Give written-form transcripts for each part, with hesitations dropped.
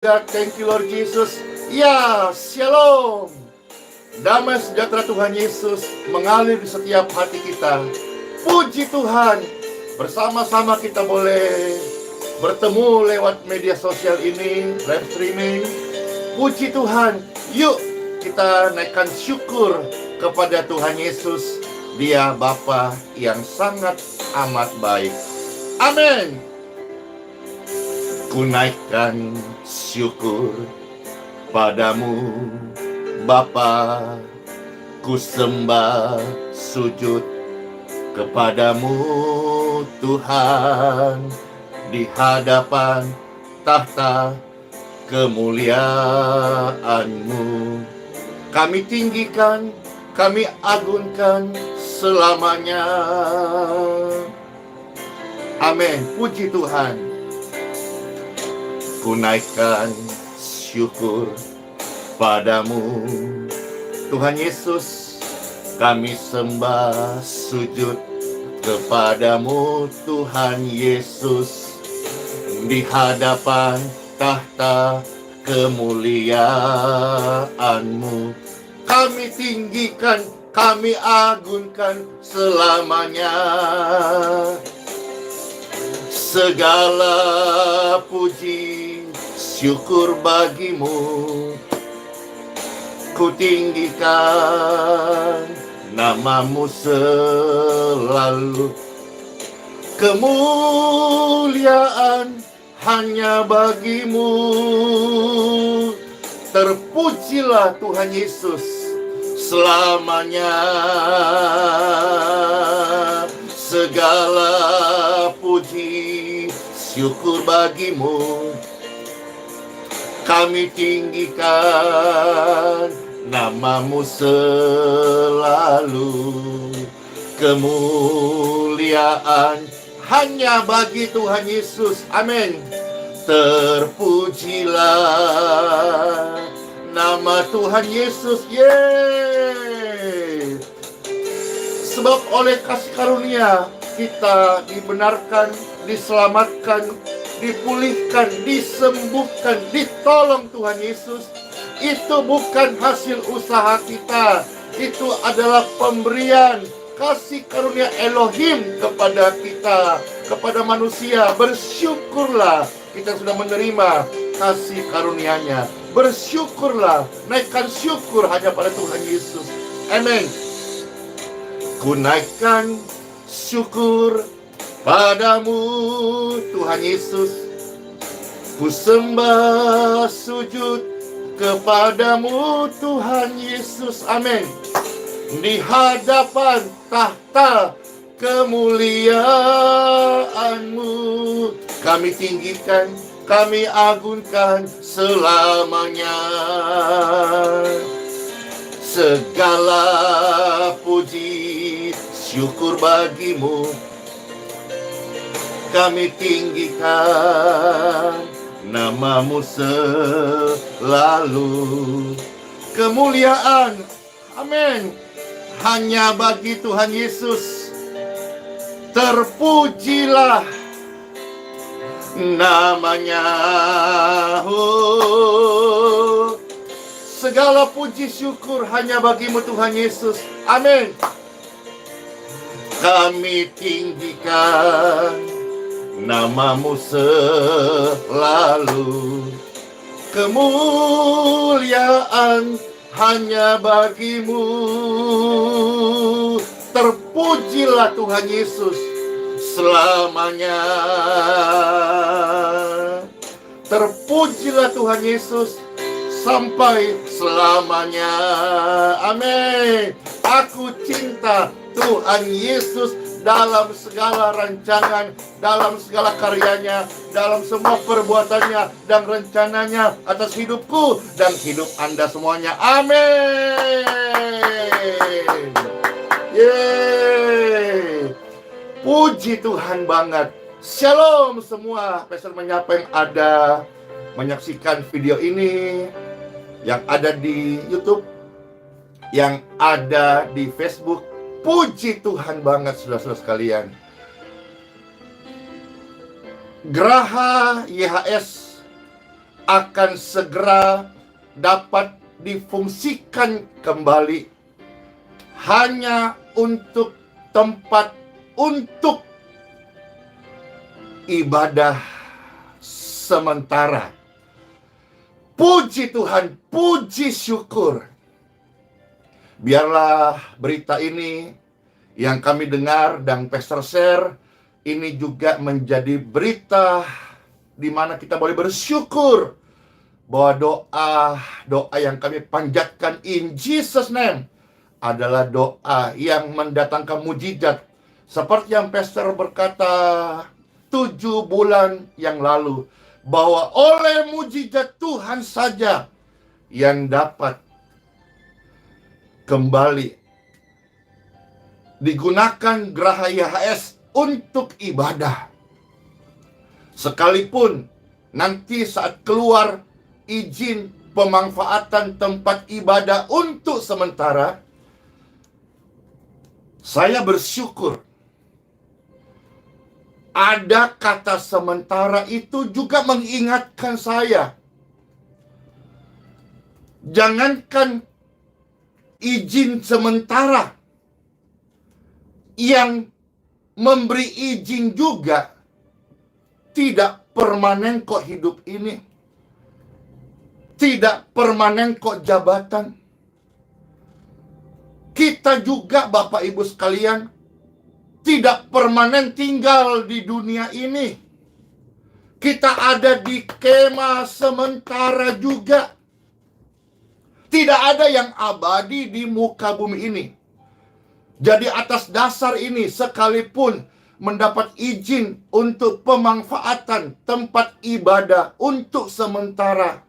God, thank you Lord Jesus. Ya, shalom. Damai sejahtera Tuhan Yesus mengalir di setiap hati kita. Puji Tuhan. Bersama-sama kita boleh bertemu lewat media sosial ini, live streaming. Puji Tuhan. Yuk kita naikkan syukur kepada Tuhan Yesus. Dia Bapa yang sangat amat baik. Amin. Ku naikkan syukur padamu Bapa, ku sembah sujud kepadamu Tuhan, di hadapan tahta kemuliaan-Mu. Kami tinggikan, kami agungkan selamanya. Amin. Puji Tuhan. Ku naikkan syukur padamu Tuhan Yesus, kami sembah sujud kepadamu Tuhan Yesus, di hadapan tahta kemuliaan-Mu. Kami tinggikan, kami agungkan selamanya. Segala puji syukur bagimu, ku tinggikan namamu selalu. Kemuliaan hanya bagimu. Terpujilah Tuhan Yesus selamanya. Segala puji syukur bagimu, kami tinggikan namamu selalu. Kemuliaan hanya bagi Tuhan Yesus. Amin. Terpujilah nama Tuhan Yesus. Yeay. Sebab oleh kasih karunia kita dibenarkan, diselamatkan, dipulihkan, disembuhkan, ditolong Tuhan Yesus. Itu bukan hasil usaha kita. Itu adalah pemberian kasih karunia Elohim kepada kita, kepada manusia. Bersyukurlah kita sudah menerima kasih karunia-Nya. Bersyukurlah, naikkan syukur hanya pada Tuhan Yesus. Amin. Ku naikkan syukur padamu Tuhan Yesus, ku sembah sujud kepadamu Tuhan Yesus. Amin. Di hadapan tahta kemuliaan-Mu, kami tinggikan, kami agungkan selamanya. Segala puji syukur bagimu, kami tinggikan namamu selalu. Kemuliaan, amin, hanya bagi Tuhan Yesus. Terpujilah namanya. Segala puji syukur hanya bagimu Tuhan Yesus. Amin. Kami tinggikan namamu selalu. Kemuliaan hanya bagimu. Terpujilah Tuhan Yesus selamanya. Terpujilah Tuhan Yesus sampai selamanya. Amin. Aku cinta Tuhan Yesus dalam segala rancangan, dalam segala karyanya, dalam semua perbuatannya dan rencananya atas hidupku dan hidup Anda semuanya. Amin. Yeay. Puji Tuhan banget. Shalom semua. Pastor menyapa yang ada menyaksikan video ini, yang ada di YouTube, yang ada di Facebook. Puji Tuhan banget saudara-saudara sekalian. Geraha YHS akan segera dapat difungsikan kembali hanya untuk tempat untuk ibadah sementara. Puji Tuhan, puji syukur. Biarlah berita ini yang kami dengar dan Pastor share ini juga menjadi berita di mana kita boleh bersyukur bahwa doa yang kami panjatkan in Jesus name adalah doa yang mendatangkan mujizat. Seperti yang Pastor berkata 7 bulan yang lalu, bahwa oleh mujizat Tuhan saja yang dapat kembali digunakan Geraha YHS untuk ibadah. Sekalipun nanti saat keluar izin pemanfaatan tempat ibadah untuk sementara, saya bersyukur ada kata sementara itu juga mengingatkan saya. Jangankan izin sementara, yang memberi izin juga tidak permanen kok hidup ini. Tidak permanen kok jabatan. Kita juga Bapak Ibu sekalian tidak permanen tinggal di dunia ini. Kita ada di kemah sementara juga. Tidak ada yang abadi di muka bumi ini. Jadi atas dasar ini, sekalipun mendapat izin untuk pemanfaatan tempat ibadah untuk sementara,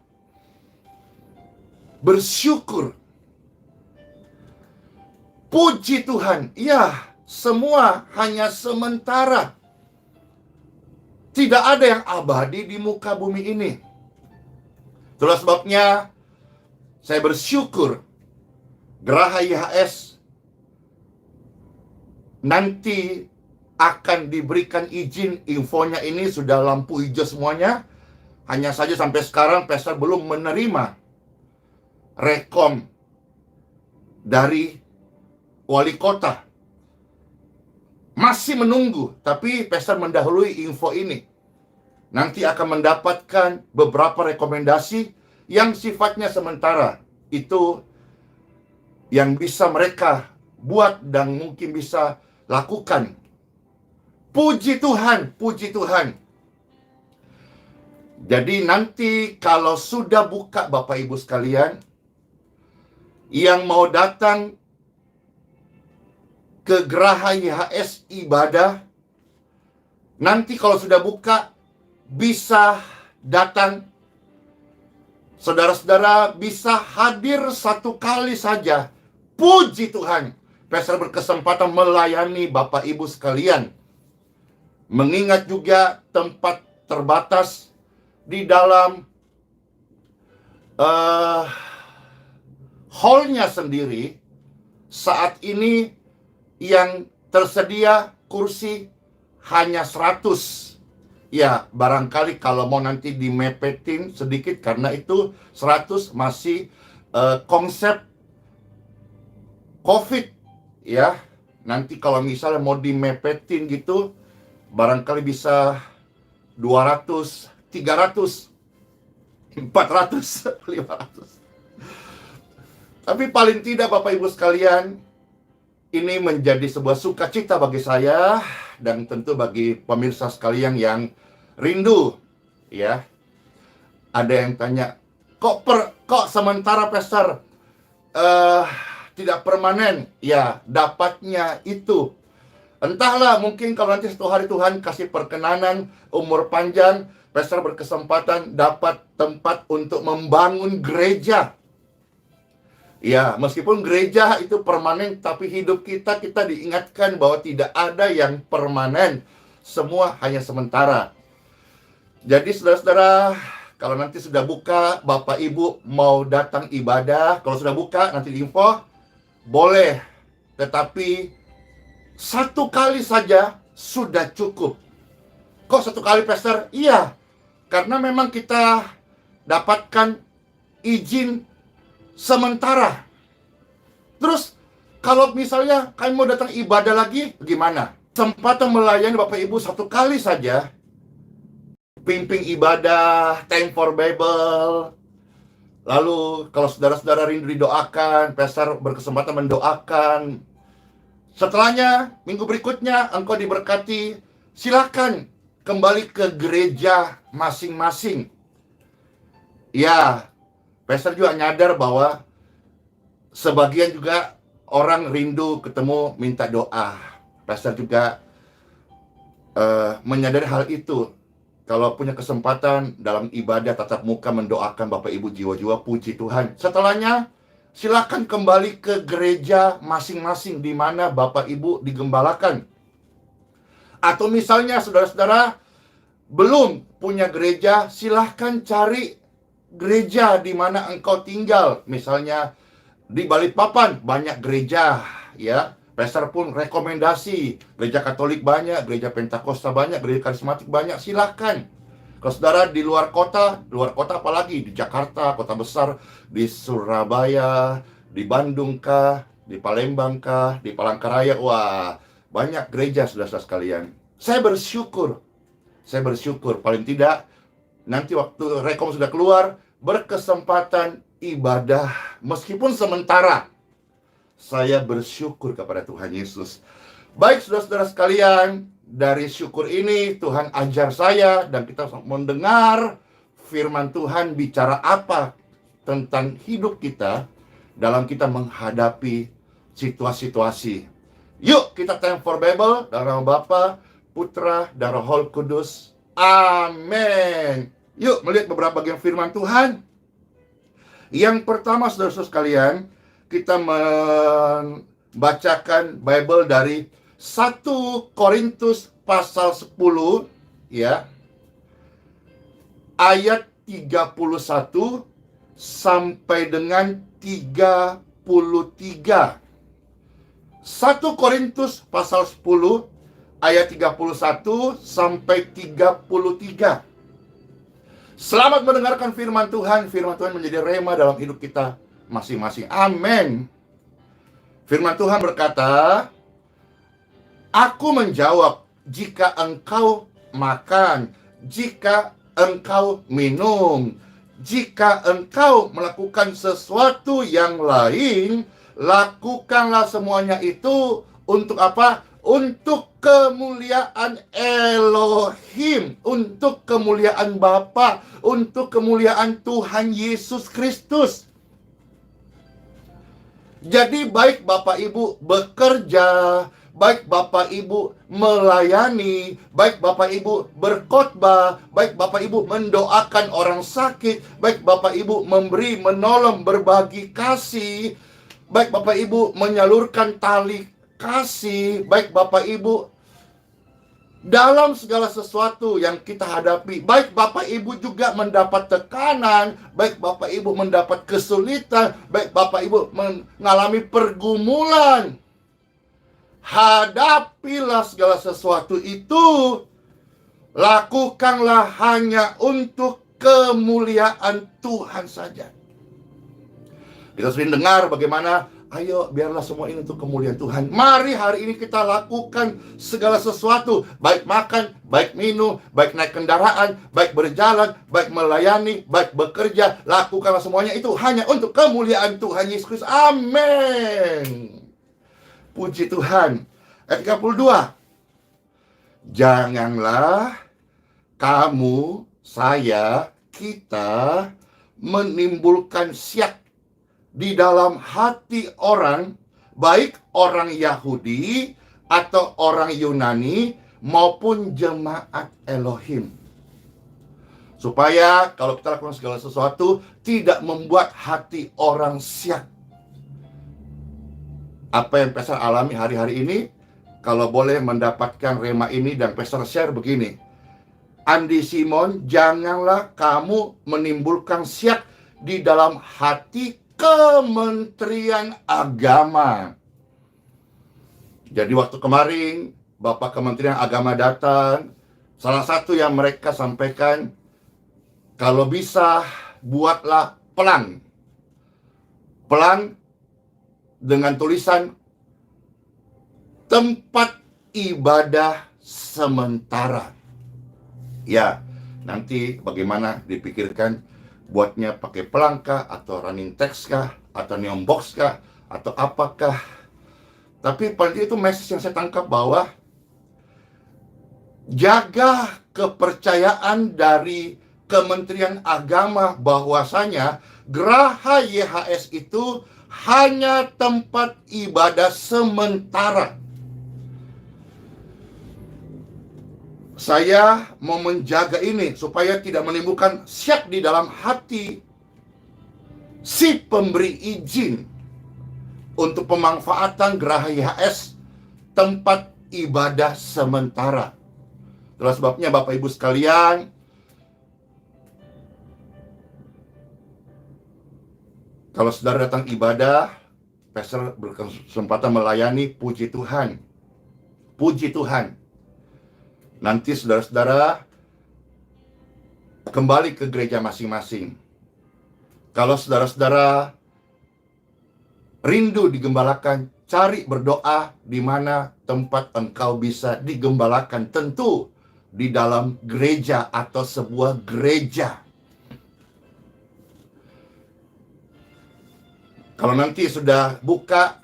bersyukur. Puji Tuhan, ya, semua hanya sementara. Tidak ada yang abadi di muka bumi ini. Itulah sebabnya saya bersyukur Geraha YHS nanti akan diberikan izin. Infonya ini sudah lampu hijau semuanya. Hanya saja sampai sekarang Pastor belum menerima rekom dari wali kota. Masih menunggu, tapi Pastor mendahului info ini. Nanti akan mendapatkan beberapa rekomendasi yang sifatnya sementara. Itu yang bisa mereka buat dan mungkin bisa lakukan. Puji Tuhan, puji Tuhan. Jadi nanti kalau sudah buka Bapak Ibu sekalian, yang mau datang ke Geraha YHS ibadah, nanti kalau sudah buka bisa datang. Saudara-saudara bisa hadir 1 kali saja. Puji Tuhan, Pastor berkesempatan melayani Bapak Ibu sekalian. Mengingat juga tempat terbatas di dalam hall-nya sendiri. Saat ini yang tersedia kursi hanya 100. Ya, barangkali kalau mau nanti dimepetin sedikit, karena itu 100 masih konsep COVID. Ya, nanti kalau misalnya mau dimepetin gitu, barangkali bisa 200, 300, 400, 500. Tapi paling tidak Bapak Ibu sekalian, ini menjadi sebuah sukacita bagi saya dan tentu bagi pemirsa sekalian yang rindu. Ya, ada yang tanya, kok sementara Pastor tidak permanen? Ya, dapatnya itu. Entahlah, mungkin kalau nanti suatu hari Tuhan kasih perkenanan, umur panjang, Pastor berkesempatan dapat tempat untuk membangun gereja. Ya, meskipun gereja itu permanen, tapi hidup kita diingatkan bahwa tidak ada yang permanen. Semua hanya sementara. Jadi saudara-saudara, kalau nanti sudah buka, Bapak Ibu mau datang ibadah, kalau sudah buka nanti diinfo, boleh. Tetapi 1 kali saja sudah cukup. Kok 1 kali Pastor? Iya, karena memang kita dapatkan izin sementara. Terus kalau misalnya kalian mau datang ibadah lagi, gimana? Kesempatan melayani Bapak Ibu satu kali saja, pimpin ibadah, time for Bible. Lalu kalau saudara-saudara rindu didoakan, pastor berkesempatan mendoakan. Setelahnya, minggu berikutnya engkau diberkati, silakan kembali ke gereja masing-masing. Ya, pastor juga nyadar bahwa sebagian juga orang rindu ketemu minta doa. Pastor juga menyadari hal itu. Kalau punya kesempatan dalam ibadah tatap muka mendoakan Bapak Ibu jiwa-jiwa, puji Tuhan. Setelahnya, silakan kembali ke gereja masing-masing di mana Bapak Ibu digembalakan. Atau misalnya saudara-saudara belum punya gereja, silahkan cari gereja di mana engkau tinggal. Misalnya di Balikpapan banyak gereja, ya. Pastor pun rekomendasi, gereja Katolik banyak, gereja Pentakosta banyak, gereja Karismatik banyak, silahkan. Kalau saudara di luar kota apalagi di Jakarta, kota besar, di Surabaya, di Bandung kah, di Palembang kah, di Palangkaraya, wah, banyak gereja saudara-saudara sekalian. Saya bersyukur paling tidak nanti waktu rekom sudah keluar, berkesempatan ibadah meskipun sementara. Saya bersyukur kepada Tuhan Yesus. Baik saudara-saudara sekalian, dari syukur ini Tuhan ajar saya dan kita mendengar firman Tuhan bicara apa tentang hidup kita dalam kita menghadapi situasi-situasi. Yuk kita time for Bible dalam nama Bapa, Putra, dan Roh Kudus. Amin. Yuk melihat beberapa bagian firman Tuhan. Yang pertama saudara-saudara sekalian, kita membacakan Bible dari 1 Korintus pasal 10 ya. Ayat 31 sampai dengan 33. 1 Korintus pasal 10 ayat 31 sampai 33. Selamat mendengarkan firman Tuhan. Firman Tuhan menjadi rema dalam hidup kita masing-masing. Amin. Firman Tuhan berkata, aku menjawab, jika engkau makan, jika engkau minum, jika engkau melakukan sesuatu yang lain, lakukanlah semuanya itu untuk apa? Untuk kemuliaan Elohim, untuk kemuliaan Bapa, untuk kemuliaan Tuhan Yesus Kristus. Jadi baik Bapak Ibu bekerja, baik Bapak Ibu melayani, baik Bapak Ibu berkhotbah, baik Bapak Ibu mendoakan orang sakit, baik Bapak Ibu memberi, menolong, berbagi kasih, baik Bapak Ibu menyalurkan tali kasih, baik Bapak Ibu dalam segala sesuatu yang kita hadapi, baik Bapak Ibu juga mendapat tekanan, baik Bapak Ibu mendapat kesulitan, baik Bapak Ibu mengalami pergumulan, hadapilah segala sesuatu itu, lakukanlah hanya untuk kemuliaan Tuhan saja. Kita sering dengar bagaimana, ayo biarlah semua ini untuk kemuliaan Tuhan. Mari hari ini kita lakukan segala sesuatu, baik makan, baik minum, baik naik kendaraan, baik berjalan, baik melayani, baik bekerja. Lakukanlah semuanya itu hanya untuk kemuliaan Tuhan Yesus Kristus. Amin. Puji Tuhan. Ayat 32. Janganlah kamu, saya, kita menimbulkan syak di dalam hati orang, baik orang Yahudi atau orang Yunani maupun jemaat Elohim. Supaya kalau kita lakukan segala sesuatu tidak membuat hati orang syak. Apa yang Pastor alami hari-hari ini, kalau boleh mendapatkan rema ini dan Pastor share begini. Andi Simon, janganlah kamu menimbulkan syak di dalam hati Kementerian Agama. Jadi waktu kemarin Bapak Kementerian Agama datang, salah satu yang mereka sampaikan, kalau bisa buatlah pelang. Pelang dengan tulisan tempat ibadah sementara. Ya, nanti bagaimana dipikirkan, buatnya pakai pelang kah, atau running text kah, atau neon box kah, atau apakah. Tapi paling itu message yang saya tangkap bahwa jaga kepercayaan dari Kementerian Agama bahwasanya Geraha YHS itu hanya tempat ibadah sementara. Saya mau menjaga ini supaya tidak menimbulkan syak di dalam hati si pemberi izin untuk pemanfaatan Geraha YHS tempat ibadah sementara. Itulah sebabnya Bapak Ibu sekalian, kalau saudara datang ibadah, pastor berkesempatan melayani, puji Tuhan. Puji Tuhan. Nanti saudara-saudara kembali ke gereja masing-masing. Kalau saudara-saudara rindu digembalakan, cari berdoa di mana tempat engkau bisa digembalakan. Tentu di dalam gereja atau sebuah gereja. Kalau nanti sudah buka,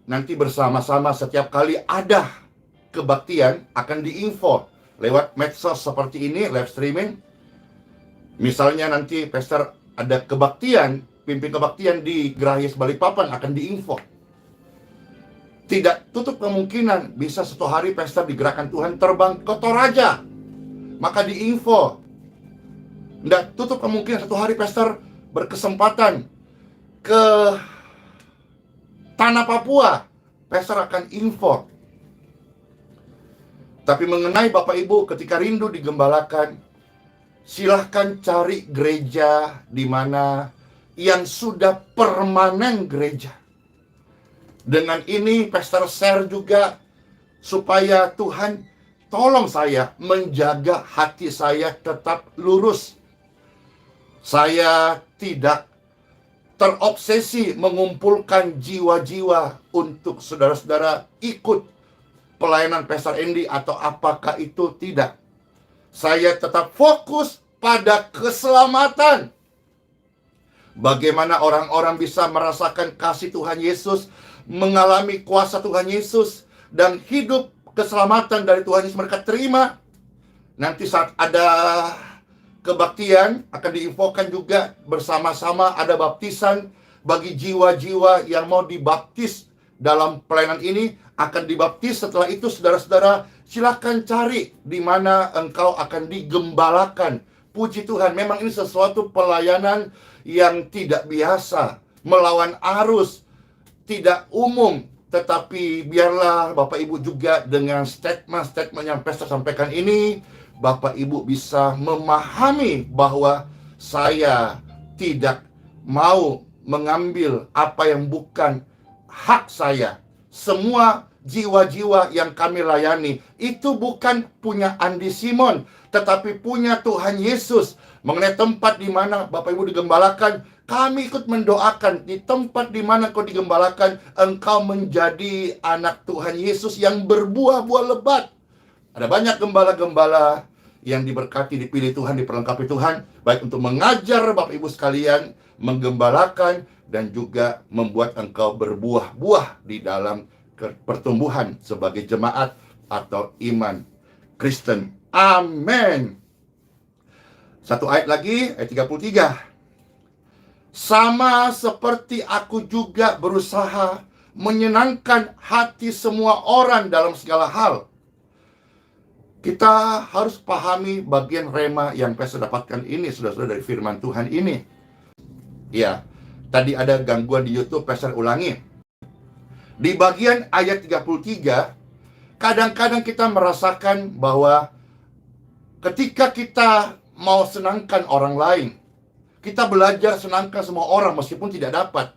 nanti bersama-sama setiap kali ada kebaktian akan diinfo lewat medsos seperti ini, live streaming. Misalnya nanti pastor ada kebaktian, pimpin kebaktian di Geraha YHS Balikpapan akan diinfo. Tidak tutup kemungkinan bisa suatu hari pastor digerakkan Tuhan terbang ke Toraja, maka diinfo. Tidak tutup kemungkinan satu hari pastor berkesempatan ke tanah Papua, pastor akan info. Tapi mengenai Bapak Ibu ketika rindu digembalakan, silahkan cari gereja di mana yang sudah permanen gereja. Dengan ini pastor share juga supaya Tuhan tolong saya menjaga hati saya tetap lurus. Saya tidak terobsesi mengumpulkan jiwa-jiwa untuk saudara-saudara ikut pelayanan Pastor Andy atau apakah itu tidak. Saya tetap fokus pada keselamatan. Bagaimana orang-orang bisa merasakan kasih Tuhan Yesus, mengalami kuasa Tuhan Yesus, dan hidup keselamatan dari Tuhan Yesus mereka terima. Nanti saat ada kebaktian akan diinfokan juga bersama-sama ada baptisan bagi jiwa-jiwa yang mau dibaptis dalam pelayanan ini akan dibaptis. Setelah itu saudara-saudara silakan cari di mana engkau akan digembalakan. Puji Tuhan, memang ini sesuatu pelayanan yang tidak biasa, melawan arus, tidak umum. Tetapi biarlah Bapak Ibu juga dengan statement-statement yang pastor sampaikan ini, Bapak Ibu bisa memahami bahwa saya tidak mau mengambil apa yang bukan hak saya. Semua jiwa-jiwa yang kami layani itu bukan punya Andi Simon, tetapi punya Tuhan Yesus. Mengenai tempat di mana Bapak Ibu digembalakan, kami ikut mendoakan di tempat di mana kau digembalakan, engkau menjadi anak Tuhan Yesus yang berbuah-buah lebat. Ada banyak gembala-gembala yang diberkati, dipilih Tuhan, diperlengkapi Tuhan, baik untuk mengajar Bapak Ibu sekalian, menggembalakan, dan juga membuat engkau berbuah-buah di dalam pertumbuhan sebagai jemaat atau iman Kristen. Amin. Satu ayat lagi, ayat 33. Sama seperti aku juga berusaha menyenangkan hati semua orang dalam segala hal. Kita harus pahami bagian rema yang saya dapatkan ini, saudara-saudara, dari firman Tuhan ini. Ya, tadi ada gangguan di YouTube, saya ulangi. Di bagian ayat 33, kadang-kadang kita merasakan bahwa ketika kita mau senangkan orang lain, kita belajar senangkan semua orang meskipun tidak dapat.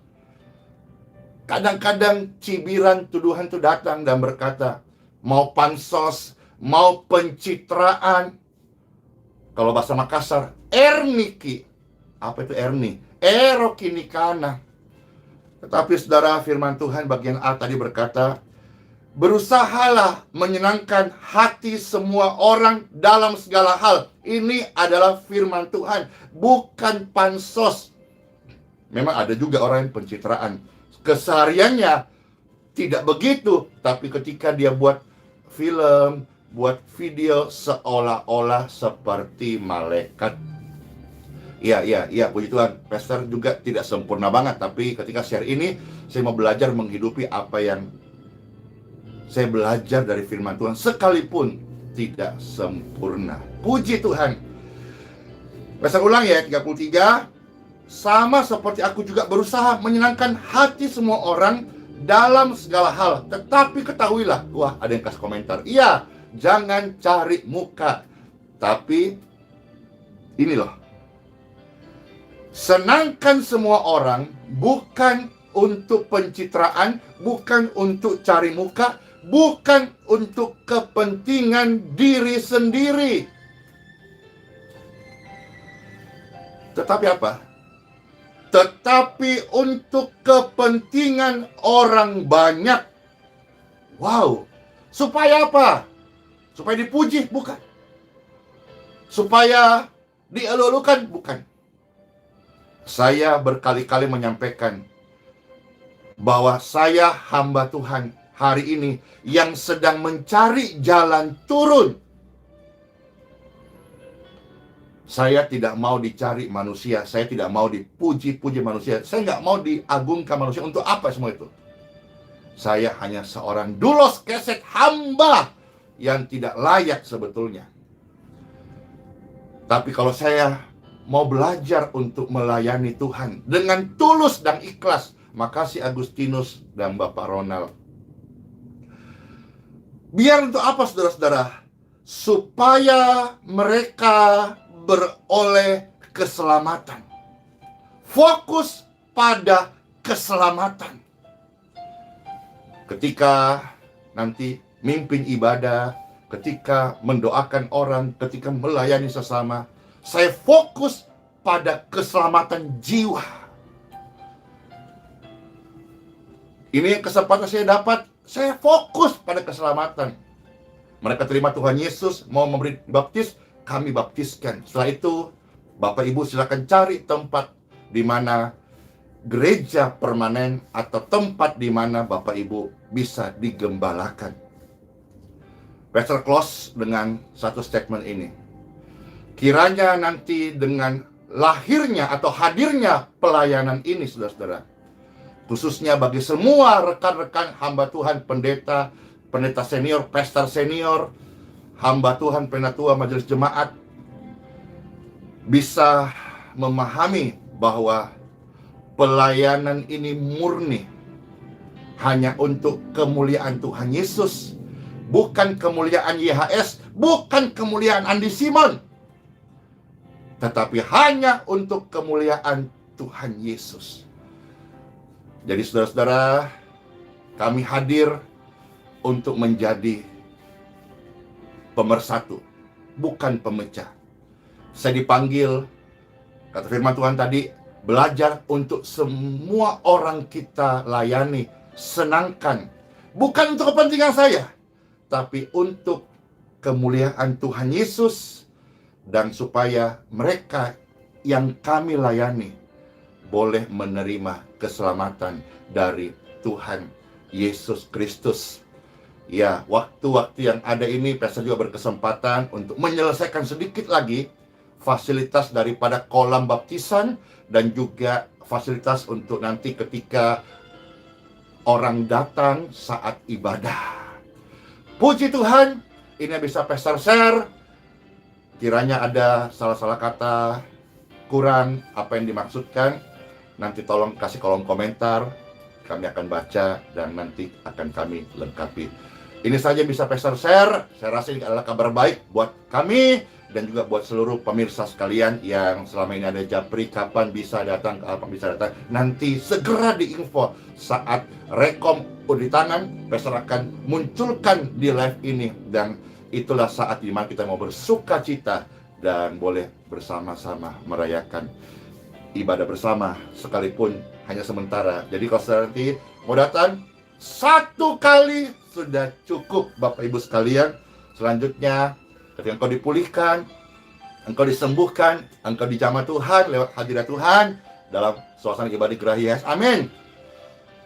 Kadang-kadang cibiran, tuduhan itu datang dan berkata, mau pansos, mau pencitraan, kalau bahasa Makassar, erniki. Apa itu erni? Ero kini kana. Tetapi saudara, firman Tuhan bagian A tadi berkata, berusahalah menyenangkan hati semua orang dalam segala hal. Ini adalah firman Tuhan, bukan pansos. Memang ada juga orang yang pencitraan. Kesehariannya tidak begitu, tapi ketika dia buat film, buat video, seolah-olah seperti malaikat. Iya, puji Tuhan. Pastor juga tidak sempurna banget, tapi ketika share ini, saya mau belajar menghidupi apa yang saya belajar dari firman Tuhan, sekalipun tidak sempurna. Puji Tuhan. Pastor ulang ya, 33. Sama seperti aku juga berusaha menyenangkan hati semua orang dalam segala hal. Tetapi ketahuilah, wah ada yang kasih komentar, iya, jangan cari muka. Tapi ini loh, senangkan semua orang, bukan untuk pencitraan, bukan untuk cari muka, bukan untuk kepentingan diri sendiri. Tetapi apa? Tetapi untuk kepentingan orang banyak. Wow. Supaya apa? Supaya dipuji? Bukan. Supaya dielu-elukan? Bukan. Saya berkali-kali menyampaikan bahwa saya hamba Tuhan hari ini yang sedang mencari jalan turun. Saya tidak mau dicari manusia, saya tidak mau dipuji-puji manusia, saya nggak mau diagungkan manusia. Untuk apa semua itu? Saya hanya seorang dulos keset hamba yang tidak layak sebetulnya. Tapi kalau saya mau belajar untuk melayani Tuhan dengan tulus dan ikhlas, makasih Agustinus dan Bapak Ronald. Biar untuk apa saudara-saudara? Supaya mereka beroleh keselamatan. Fokus pada keselamatan. Ketika nanti mimpin ibadah, ketika mendoakan orang, ketika melayani sesama, saya fokus pada keselamatan jiwa. Ini kesempatan saya dapat, saya fokus pada keselamatan. Mereka terima Tuhan Yesus, mau memberi baptis, kami baptiskan. Setelah itu, Bapak Ibu silakan cari tempat di mana gereja permanen atau tempat di mana Bapak Ibu bisa digembalakan. Pastor close dengan satu statement ini. Kiranya nanti dengan lahirnya atau hadirnya pelayanan ini, saudara-saudara, khususnya bagi semua rekan-rekan hamba Tuhan, pendeta senior, pastor senior, hamba Tuhan, penatua majelis jemaat, bisa memahami bahwa pelayanan ini murni hanya untuk kemuliaan Tuhan Yesus, bukan kemuliaan YHS, bukan kemuliaan Andi Simon, tetapi hanya untuk kemuliaan Tuhan Yesus. Jadi saudara-saudara, kami hadir untuk menjadi pemersatu, bukan pemecah. Saya dipanggil, kata firman Tuhan tadi, belajar untuk semua orang kita layani, senangkan. Bukan untuk kepentingan saya, tapi untuk kemuliaan Tuhan Yesus, dan supaya mereka yang kami layani boleh menerima keselamatan dari Tuhan Yesus Kristus. Ya, waktu-waktu yang ada ini, pastor juga berkesempatan untuk menyelesaikan sedikit lagi fasilitas daripada kolam baptisan dan juga fasilitas untuk nanti ketika orang datang saat ibadah. Puji Tuhan, ini bisa pastor share. Kiranya ada salah-salah kata kurang apa yang dimaksudkan, nanti tolong kasih kolom komentar, kami akan baca dan nanti akan kami lengkapi. Ini saja bisa pastor share. Saya rasa ini adalah kabar baik buat kami dan juga buat seluruh pemirsa sekalian yang selama ini ada japri, kapan bisa datang, kapan bisa datang. Nanti segera diinfo saat rekom udah di tangan, pastor akan munculkan di live ini, dan itulah saat dimana kita mau bersuka cita dan boleh bersama-sama merayakan. ibadah bersama, sekalipun hanya sementara. Jadi kalau saudara nanti mau datang, 1 kali sudah cukup Bapak Ibu sekalian. Selanjutnya, ketika engkau dipulihkan, engkau disembuhkan, engkau dijamah Tuhan lewat hadirat Tuhan dalam suasana ibadah Gracia. Amin.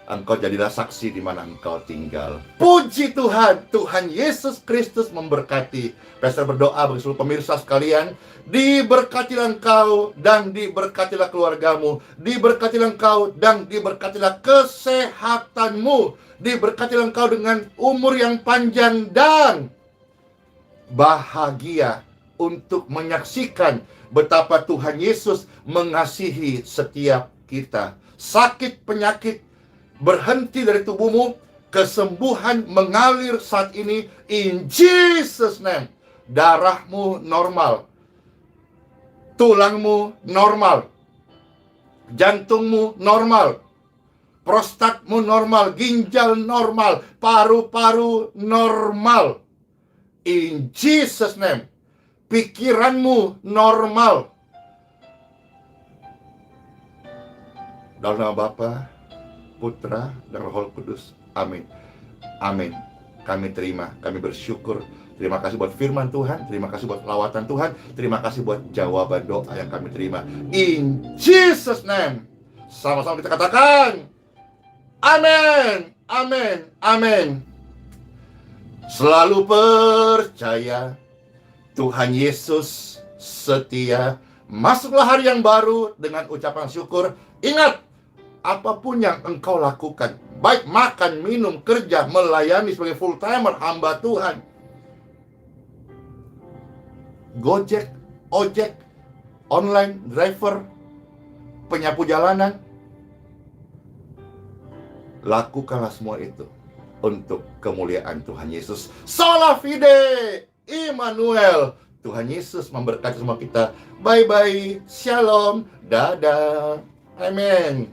Engkau jadilah saksi di mana engkau tinggal. Puji Tuhan, Tuhan Yesus Kristus memberkati. Pastor berdoa bagi seluruh pemirsa sekalian, diberkatilah engkau dan diberkatilah keluargamu, diberkatilah engkau dan diberkatilah kesehatanmu, diberkatilah engkau dengan umur yang panjang dan bahagia untuk menyaksikan betapa Tuhan Yesus mengasihi setiap kita. Sakit penyakit berhenti dari tubuhmu, kesembuhan mengalir saat ini in Jesus name. Darahmu normal, tulangmu normal, jantungmu normal, prostatmu normal, ginjal normal, paru-paru normal in Jesus name. Pikiranmu normal dalam nama Bapa, Putra, dan Roh Kudus. Amin. Amin. Kami terima, kami bersyukur. Terima kasih buat firman Tuhan, terima kasih buat lawatan Tuhan, terima kasih buat jawaban doa yang kami terima. In Jesus name. Sama-sama kita katakan, amin, amin, amin. Selalu percaya Tuhan Yesus setia. Masuklah hari yang baru dengan ucapan syukur. Ingat, apapun yang engkau lakukan, baik makan, minum, kerja, melayani sebagai full timer, hamba Tuhan, Gojek, ojek, online, driver, penyapu jalanan, lakukanlah semua itu untuk kemuliaan Tuhan Yesus. Sola fide, Immanuel. Tuhan Yesus memberkati semua kita. Bye-bye, shalom, dadah, amin.